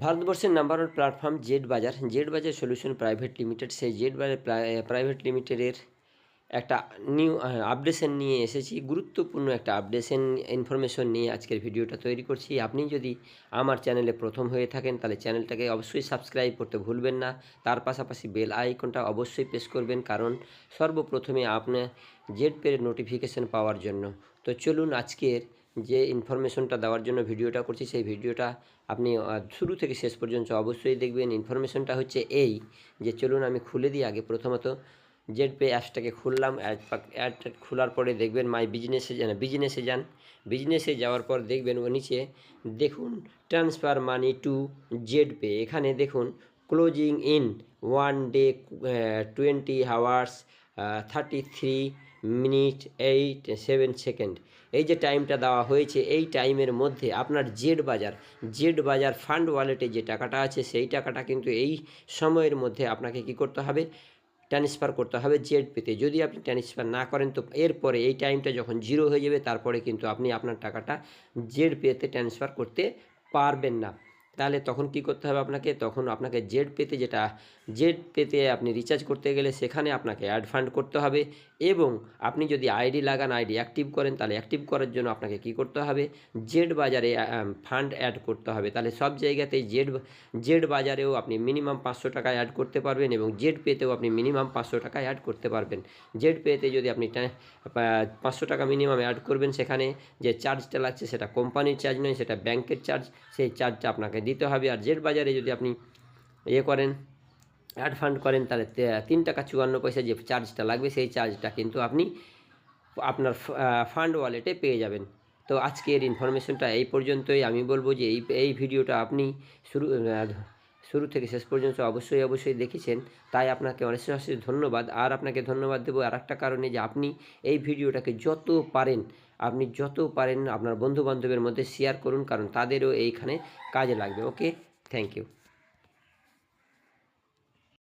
ভারতবর্ষের number one platform Z বাজার solution private limited, সেই জেড বাজার প্রাইভেট লিমিটেডের একটা নিউ আপডেশন নিয়ে এসেছি। গুরুত্বপূর্ণ একটা আপডেশন ইনফরমেশন নিয়ে আজকের ভিডিওটা তৈরি করছি। আপনি যদি আমার চ্যানেলে প্রথম হয়ে থাকেন তাহলে চ্যানেলটাকে অবশ্যই সাবস্ক্রাইব করতে ভুলবেন না। তার পাশাপাশি বেল আইকনটা অবশ্যই প্রেস করবেন, কারণ সর্বপ্রথমে আপনার জেড পের নোটিফিকেশান পাওয়ার জন্য। তো চলুন, আজকের যে ইনফরমেশনটা দেওয়ার জন্য ভিডিওটা করছি, সেই ভিডিওটা আপনি শুরু থেকে শেষ পর্যন্ত অবশ্যই দেখবেন। ইনফরমেশনটা হচ্ছে এই যে, চলুন আমি খুলে দিই আগে। প্রথমত জেড পে অ্যাপসটাকে খুললাম। অ্যাডটা খোলার পরে দেখবেন মাই বিজনেসে যান। বিজনেসে যাওয়ার পর দেখবেন ও নিচে দেখুন transfer money to Z pay. এখানে দেখুন closing in 1 day 20 hours 33 minute 87 second. এই যে টাইমটা দেওয়া হয়েছে, এই টাইমের মধ্যে আপনার জেড বাজার ফান্ড ওয়ালেটে যে টাকাটা আছে, সেই টাকাটা কিন্তু এই সময়ের মধ্যে আপনাকে কি করতে হবে, ট্রান্সফার করতে হবে জেড পেতে। যদি আপনি ট্রান্সফার না করেন তো এরপরে এই টাইমটা যখন জিরো হয়ে যাবে, তারপরে কিন্তু আপনি আপনার টাকাটা জেড পেতে ট্রান্সফার করতে পারবেন না। তাহলে তখন কি করতে হবে আপনাকে, তখন আপনাকে জেড পেতে আপনি রিচার্জ করতে গেলে সেখানে আপনাকে অ্যাড ফান্ড করতে হবে। এবং আপনি যদি আইডি লাগান, আইডি অ্যাক্টিভ করেন, তাহলে অ্যাক্টিভ করার জন্য আপনাকে কি করতে হবে, জেড বাজারে ফান্ড অ্যাড করতে হবে। তাহলে সব জায়গাতেই জেড বাজারেও আপনি মিনিমাম 500 টাকা অ্যাড করতে পারবেন এবং জেড পেতেও আপনি মিনিমাম 500 টাকা অ্যাড করতে পারবেন। জেড পেতে যদি আপনি 500 টাকা মিনিমাম অ্যাড করবেন, সেখানে যে চার্জটা লাগছে সেটা কোম্পানির চার্জ নয়, সেটা ব্যাংকের চার্জ, সেই চার্জটা আপনাকে দিতে হবে। আর জেড বাজারে যদি আপনি অ্যাড ফান্ড করেন, তাহলে 3 টাকা 54 পয়সা যে চার্জটা লাগবে, সেই চার্জটা কিন্তু আপনি আপনার ফান্ড ওয়ালেটে পেয়ে যাবেন। তো আজকের ইনফরমেশনটা এই পর্যন্তই। আমি বলবো যে এই ভিডিওটা আপনি শুরু থেকে শেষ পর্যন্ত অবশ্যই দেখেছেন, তাই আপনাকে অশেষ ধন্যবাদ। আর আপনাকে ধন্যবাদ দেবো আর একটা কারণে, যে আপনি এই ভিডিওটাকে যত পারেন আপনার বন্ধুবান্ধবের মধ্যে শেয়ার করুন, কারণ তাদেরও এইখানে কাজে লাগবে। ওকে, থ্যাংক ইউ।